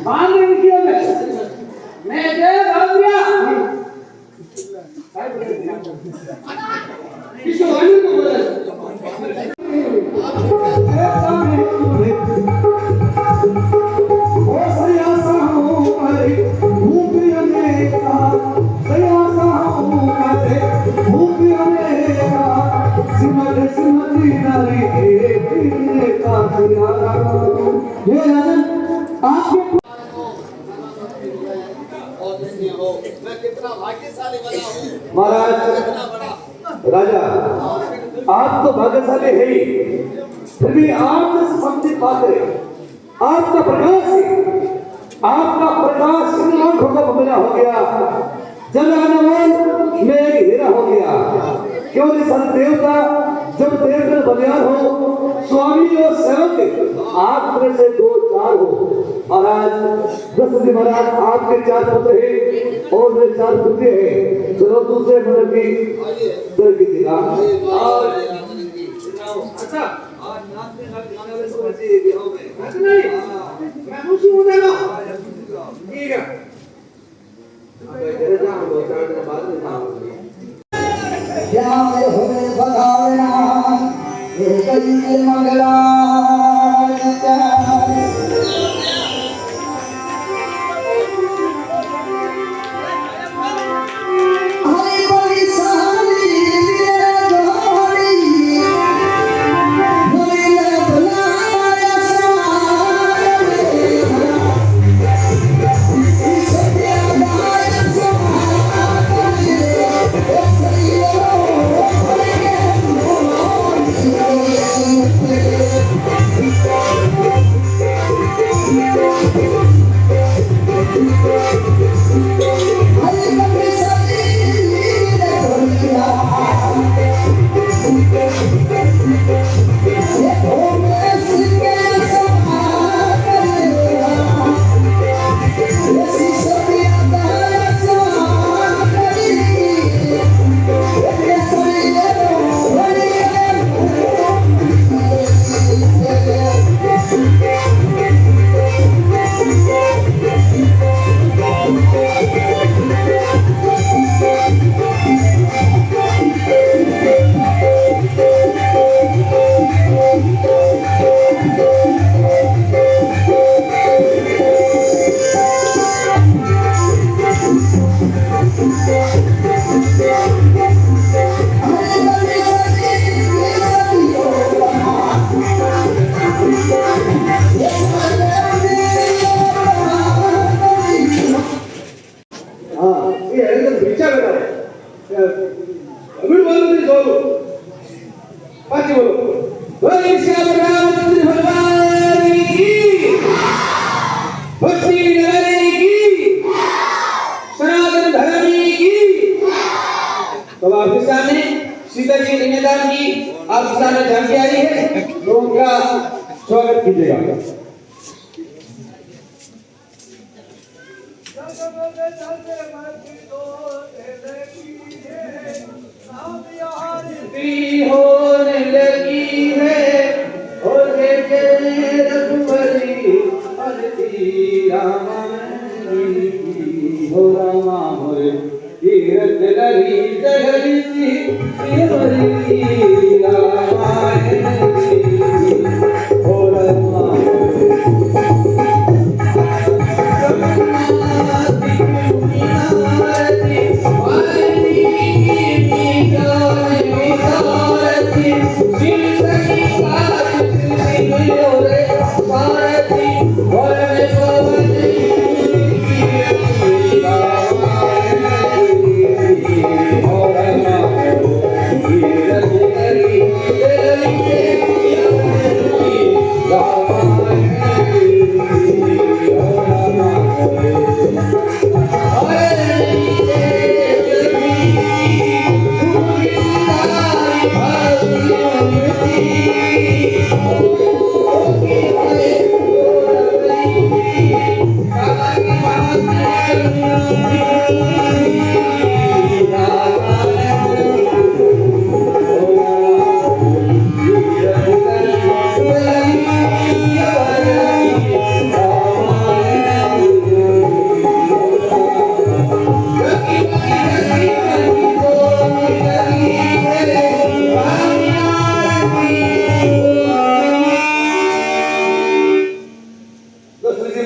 मान नहीं किया मैं जय भाग्या किसको वाली को बोला महाराज राजा आप तो भाग्यशाली है ही, फिर भी आप समझे पाते आपका प्रकाश इन आंखों का बंगला हो गया, जलानवान में एक हीरा हो गया। क्यों नहीं सन देवता जब देवता बलियान हो, स्वामी और सेवक आप में से 2-4 हो। महाराज दशरथ महाराज आपके 4 पुत्र हैं और मेरे 4 पुत्र हैं। चलो दूसरे मतलब की दर की दिखा और अच्छा आज नाचने गाने वाले सब ऐसे भी हो गए नहीं मैं खुशी हो जाना ठीक है क्या होए बगावना कई मंगला सीता जी निवेदन की आपके सामने झांकी आई है, तो उनका स्वागत कीजिएगा। होने लगी है और रघुबली रामा हो रामा मोरे तीरथ लरी जगरी श्रीमती रामायण हो रामा Bye.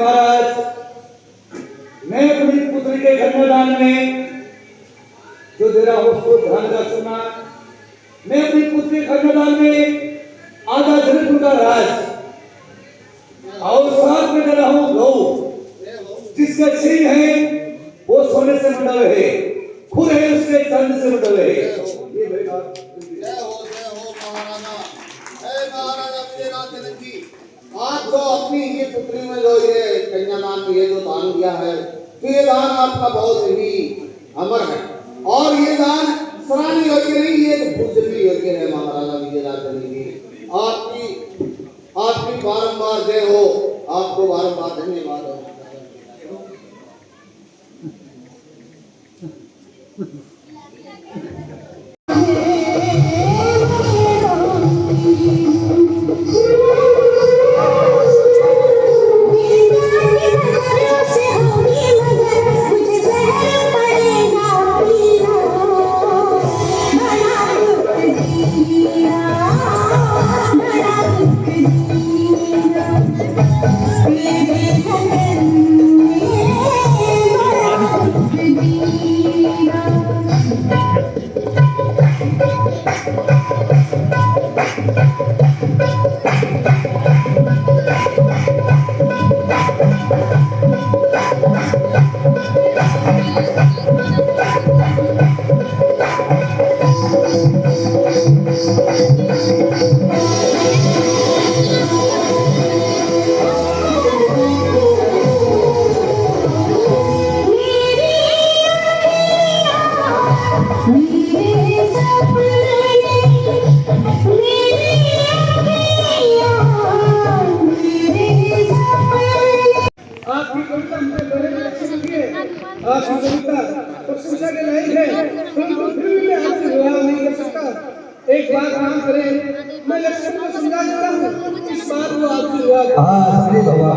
महाराज, मैं अपनी पुत्री के कन्यादान में जो दे रहा हूं उसको ध्यान का सुनना। मैं अपनी पुत्री के कन्यादान में आधा जनक का राज और साथ में दे रहा हूं गौ, जिसका सिंह है वो सोने से मंडल है, खुर है उसके चांदी से मंडल है। ये मेरी बात। जय हो महाराजा। हे महाराजा विजयनाथ जनक जी, आप जो अपनी ये पुत्री में जो ये कन्यादान में ये जो दान दिया है, तो ये दान आपका बहुत ही अमर है और ये दान सराहनीय योग्य नहीं, ये पूजनीय योग्य है महाराजा विजयनाथ जनक जी। आपकी बारंबार जय हो, आपको बारंबार धन्यवाद हो। आपकी कविता प्रशंसा के लायक है, परंतु फिर भी मैं आपसे विवाह नहीं कर सकता। एक बात काम करें, मैं लक्ष्मण को समझा देता हूँ, इस बात को आपसे विवाह करें। समझे बाबा।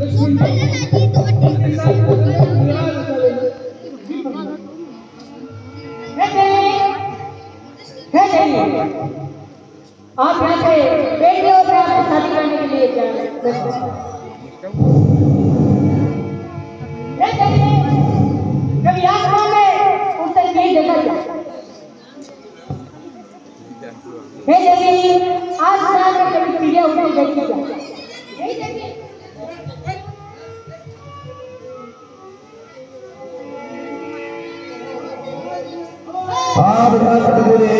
लक्ष्मण आप यहाँ पे बेटे और आपको शादी करने के लिए जा रहे हैं। कभी आसमान में उड़ते नहीं देखा क्या? हे देवी, आसमान में कभी चिड़िया उड़ती देखी क्या? नहीं देखी। हाँ भैया कटोरे,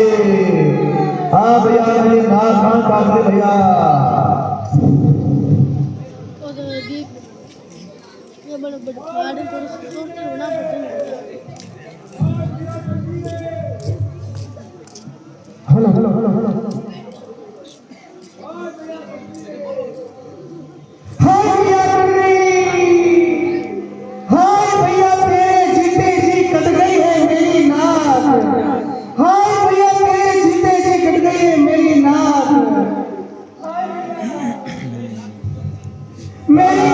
हाँ भैया मेरे नाक कान काट दे भैया। ये बड़े बड़े गार्डन पर सोचते होना पड़ता है। Hello hello hello hello hi भैया कटोरे, हाय भैया तेरे जीते जी कट गई है मेरी नाक। हाय भैया तेरे जीते जी कट गई है मेरी नाक। मेरी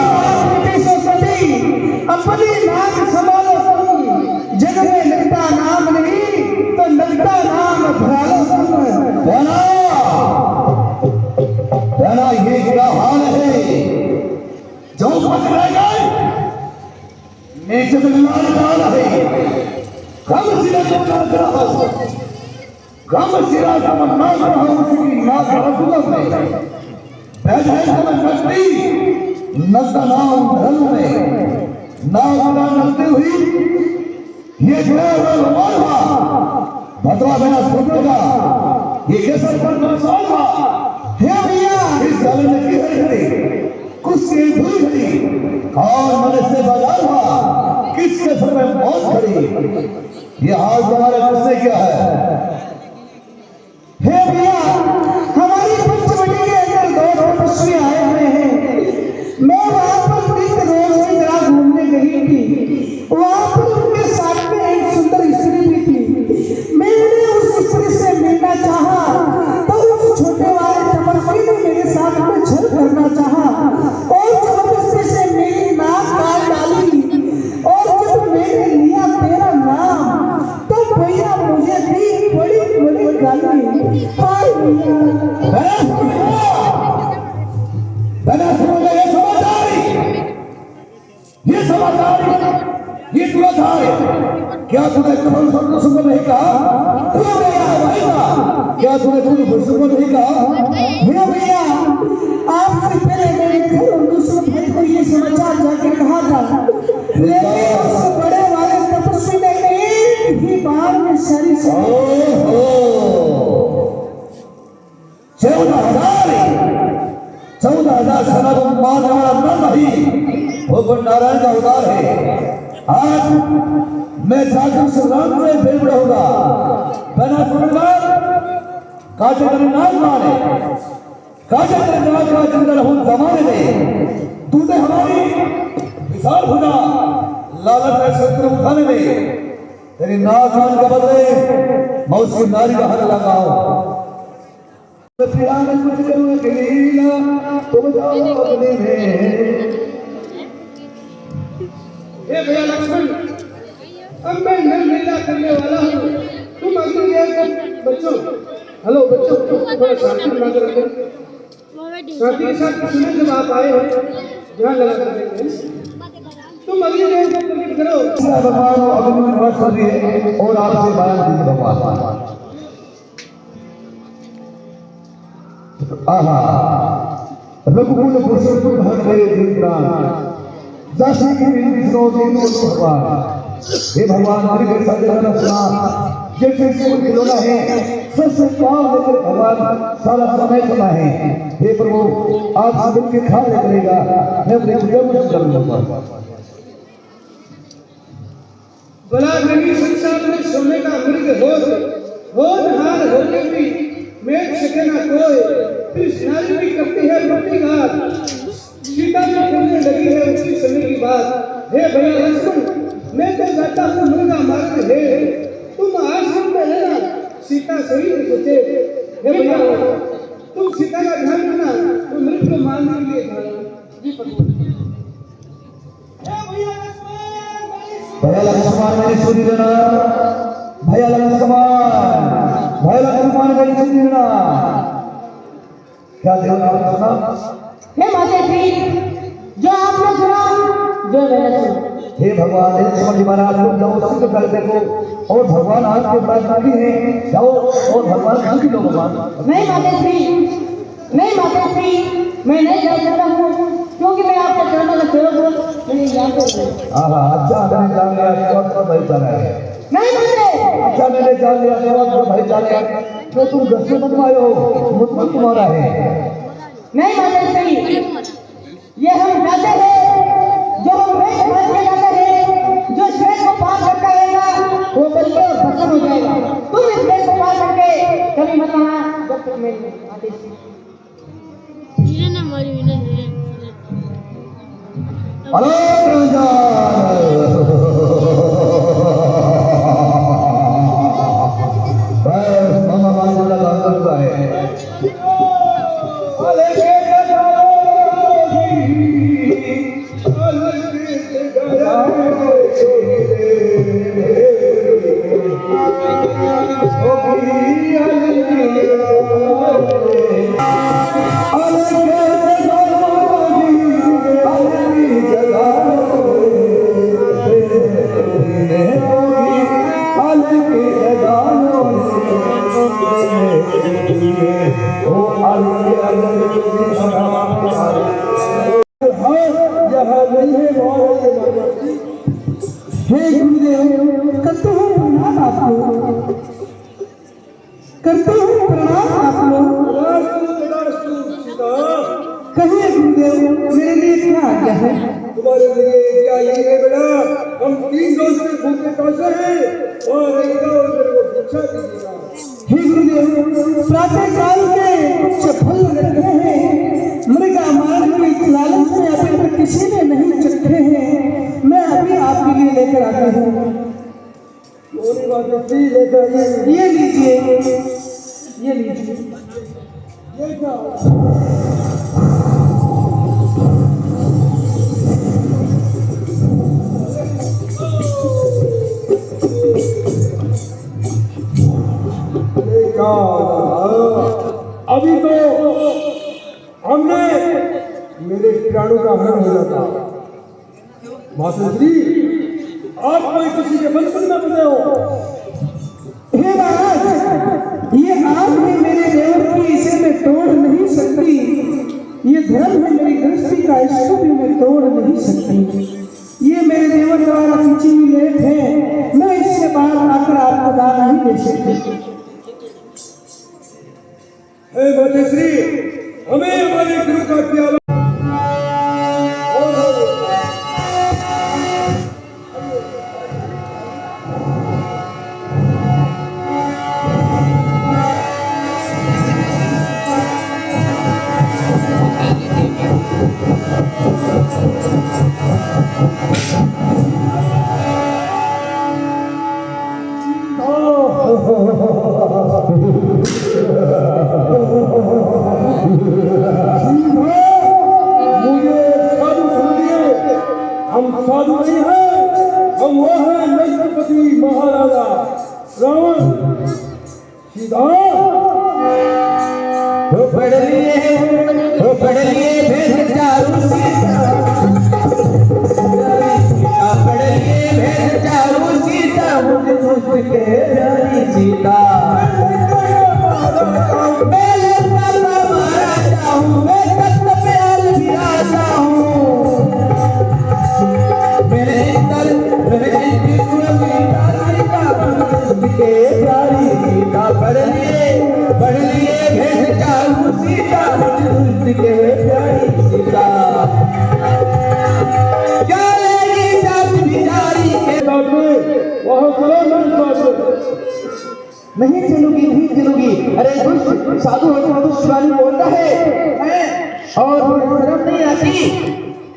अपनी नाक संभालो तुम, जग में लगता नाम नहीं तो लगता नाम भरालो तुम। बहना ये क्या हाल है जो पकड़े गए नीचे लाल लाल है। गम सिरा जो नाक रहा, गम सिरा का नाक रहा उसकी नाक रखूंगा मैं। बैठ है समझ सकती नजदा नाम धर्म में नाम नलती हुई ये जो रुमाल था भद्रा बिना सोचेगा ये केसर पर सवाल था। हे भैया इस गले में की खड़ी कुछ से भूल खड़ी और मन से बाजार हुआ किसके सर में मौत खड़ी। ये हाल तुम्हारे किसने क्या है? हे भैया हमारी पंचवटी के अंदर दो तपस्वी आए हुए हैं। मैं वहां पर नित्य रोज की तरह घूमने गई थी। वहां पर उनके साथ में एक सुंदर स्त्री भी थी। मैंने उस स्त्री से मिलना चाहा तो उस छोटे वाले तपस्वी ने मेरे साथ में छल करना चाहा और जबरदस्ती से मेरी नाक काट डाली। और जब मैंने लिया तेरा नाम तो भैया मुझे दी बड़ी बड़ी गाली। हाय भैया हजारे, क्या तूने कमल को सुन नहीं कहा? क्या तूने कुल सुन नहीं कहा? भैया आपसे पहले मेरे घर और दूसरे भाई को ये समाचार जाकर कहा था, लेकिन उस बड़े वाले तपस्वी ने एक ही बार में सारी 14,000 सेना को मारने वाला न नहीं, वो नारायण का अवतार है। आज मैं जाकर से राम में भेज रहूंगा, बिना सुनकर काजे करे नाम मारे, काजे करे नाम का जंगल हो जमाने में, तूने हमारी विशाल भुजा लालच है शत्रु उठाने में, तेरी नाकान के बदले मैं उसकी नारी का हक लगाऊं। कुछ करूँ अकेला तुम जाओ अपने में। हे भैया लक्ष्मण, अब मैं नरमेला करने वाला हूँ, तुम अगली देर बच्चों, हेलो बच्चों, थोड़ा शांति बना कर रखो। शांति के साथ किसी ने जब आप आए हो, ध्यान लगा कर देखते हैं, तुम अगली देर को प्रकट करो। भगवान अग्नि में वर्ष कर रही है और आपसे बयान दीजिए भगवान। आहा रघुकुल पुरुषोत्तम धन मेरे दिल प्राण, जैसे कि मेरी दिन भगवान। हे भगवान मेरे के साथ रचना जैसे कोई खिलौना है, सबसे काम लेकर भगवान सारा समय चला है। हे प्रभु आप सब के खा ले करेगा, मैं अपने जब करूंगा। बड़ा नहीं संसार में सोने का मृग होनहार होके भी मेघ सके ना कोई, फिर नारी भी करती है मट्टी घाट, सीता भी करने लगी है उसी समय की बात। हे भैया लक्ष्मण, मैं तो जाता हूँ मुर्गा मारने, है तुम आश्रम में रहना, सीता सही नहीं सोचे। हे भैया तुम सीता का ध्यान रखना, तो मृग को मारने के लिए भैया लक्ष्मण मेरी सुनी लेना, भैया लक्ष्मण मेरी सुनी लेना। क्या देवता ने सुना? हे माते जी, जो आपने सुना, जो मैंने सुना। हे भगवान लक्ष्मण जी महाराज, तुम जाओ सिद्ध कर देखो, और भगवान आपके प्रार्थना है, जाओ और भगवान सुखी लो। भगवान नहीं माते जी, मैं नहीं जा सकता हूँ, क्योंकि मैं आपके चरणों में सेवक हूँ, मेरी यहाँ पे। अच्छा मैंने जान लिया सेवक का भाईचारा है। नहीं माते, अच्छा मैंने जान लिया सेवक का भाईचारा है, जो तुम घर से बनवाए हो मुझमें तुम्हारा है। नहीं माते जी, ये हम जाते हैं, जो हम वेद पढ़ के जाते हैं, जो श्वेत को पार करता रहेगा वो बल्कि और भस्म हो जाएगा। तुम इस वेद को पार करके कभी मत आना, जब तक मेरे आदेश करते हैं प्रणाम आप लोग। कहिए गुरुदेव, मेरे लिए क्या आज्ञा है? तुम्हारे लिए क्या ये है बेटा, हम 3 रोज से भूखे कैसे हैं और रहेगा और मेरे को पूछा कीजिएगा। हे गुरुदेव, प्रातः काल के कुछ फल रखे हैं, मृगा मारने की लालच में अभी तक किसी ने नहीं चखे हैं, मैं अभी आपके लिए लेकर आता हूँ। ये लीजिए, ये लीजिए। ये क्या अभी तो हमने मेरे कीटाणु का हरण हो जाता। माता श्री आप कोई किसी के बंधन में बंधे हो। हे महाराज, ये आग है मेरे देवर की, इसे मैं तोड़ नहीं सकती। ये धर्म है मेरी दृष्टि का, इसको भी मैं तोड़ नहीं सकती। ये मेरे देवर द्वारा खींची हुई लेख है, मैं इससे बाहर आकर आपको दान नहीं दे सकती। हे मातेश्री, हमें हमारे गुरु का प्याला हम साधु नहीं हैं, हम वो हैं लंकापति महाराजा रावण। सीधा पढ़ लिए भेद चारू सीता, पढ़ लिए भेद चारू सीता, मुझे तुझके प्यारी सीता। मैं लंका का महाराजा हूँ, मैं तख्त पे अलविराजा हूँ। मेरे अंदर तुझके प्यारी सीता, पढ़ लिए भेद चारू सीता, तुझके प्यारी सीता। क्या लेगी जात बिचारी के साथ में वहाँ चलो मेरे साथ। नहीं चलूंगी, नहीं चलूंगी। अरे दुष्ट साधु हो तो शिवानी बोलता है और शर्म नहीं आती,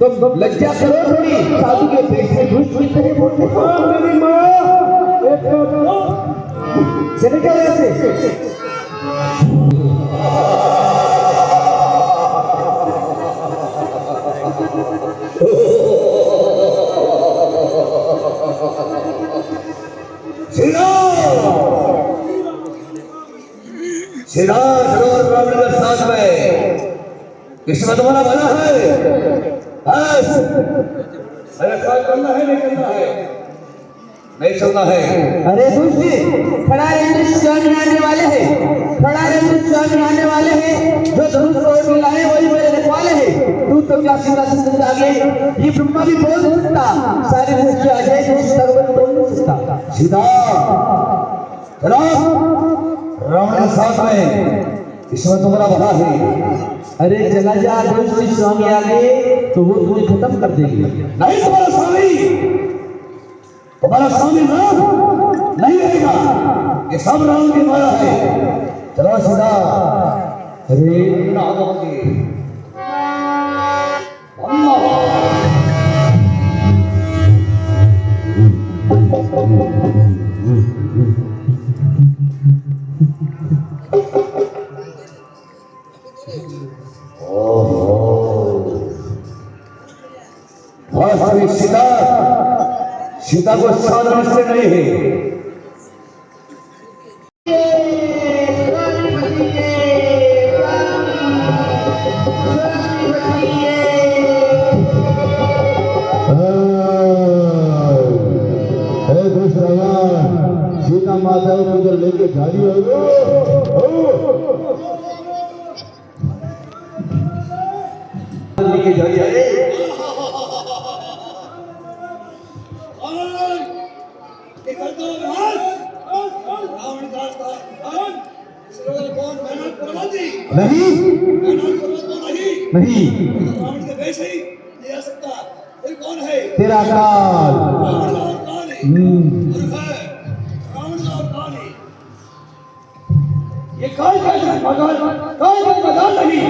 तो लज्जा करो थोड़ी। साधु के पेट में घुस घुस बोलते हो। मेरी माँ एक चले क्या ऐसे? सीधा सरोवर ब्राह्मण के साथ में किस्मत तुम्हारा भला है। बस अरे क्या करना है, नहीं करना है, नहीं चलना है। अरे दुष्ट खड़ा रहने स्वामी आने वाले हैं, खड़ा रहने स्वामी आने वाले हैं। जो धनुष को मिलाए वही मेरे रखवाले हैं। तू तो क्या सीधा सीधा आगे ये ब्रह्मा भी बोल नहीं सकता, सारे सृष्टि आगे सर्वत्र बोल नहीं सकता। सीधा चलो रावण के साथ में किस्मत तुम्हारा भला है। अरे चला जा दुष्ट स्वामी आगे तो वो तुम्हें खत्म कर देगी। नहीं तुम्हारा स्वामी राम नहीं रहेगा, ये सब राम की माया है। चलो सीधा। अरे सीता सीता को साधन से नहीं है। सीता माता को लेके जा रही हो, लेके जा रही है। नहीं नहीं तेरा काल ये काय मैदान नहीं,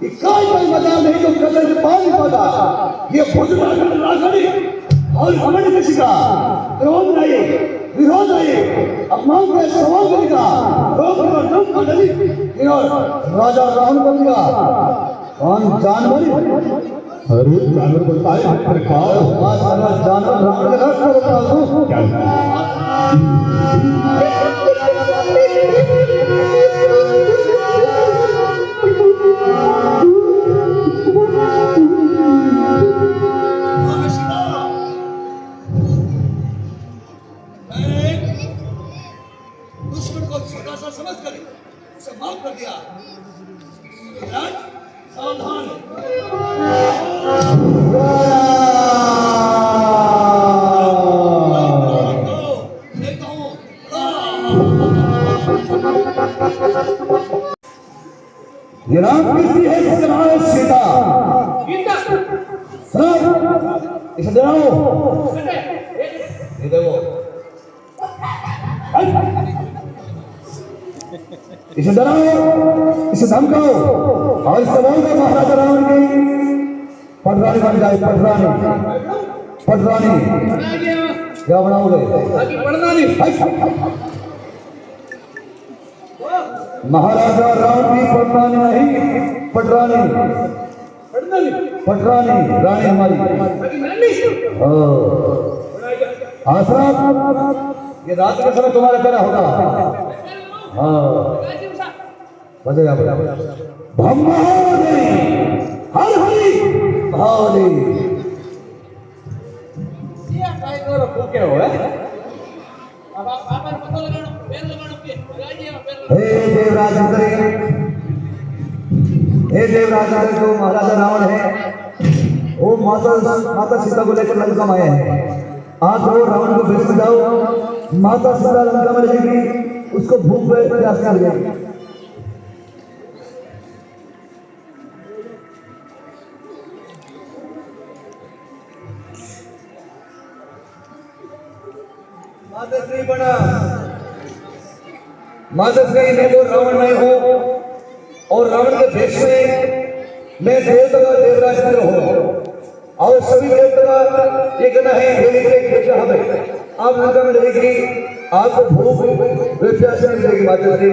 ये काय मैदान नहीं तो कदर से पानी पड़ा। ये भोजन राजनी और हमारे किसी का क्रोध नहीं, विरोध नहीं, अपमान का सवाल करेगा, राजा रावण को दिया कौन जानवर? अरे जानवर बोलता है जानवर रावण के रास्ते बता दो। इसे डराओ, ये देखो, इसे डराओ, इसे धमकाओ और इससे बोलकर महाराजा रावण की पटरानी बन जाए। पटरानी क्या बनाओगे? महाराजा रावण की पटरानी नहीं, पटरानी, पटरानी रानी हमारी। आसरा ये रात के समय तुम्हारे पैदा होगा। हाँ बताइए महादेव, हर हरि महादेव। क्या हुआ? हे देवराज इंद्र, हे देवराज इंद्र, जो महाराजा रावण है वो माता सीता को लेकर लंका में आए हैं। आप लोग रावण को भेज जाओ, माता सीता लंका में रहेगी, उसको भूख प्यास कर जाएगी। माताश्री बना, माताश्री मैं वो रावण नहीं हूं और रावण के भेष में मैं देवता का देवराज इंद्र हूं और सभी देवता का ये कहना है हमें आप लंका में रहेगी, आपको भूख प्यास नहीं मिलेगी। माताश्री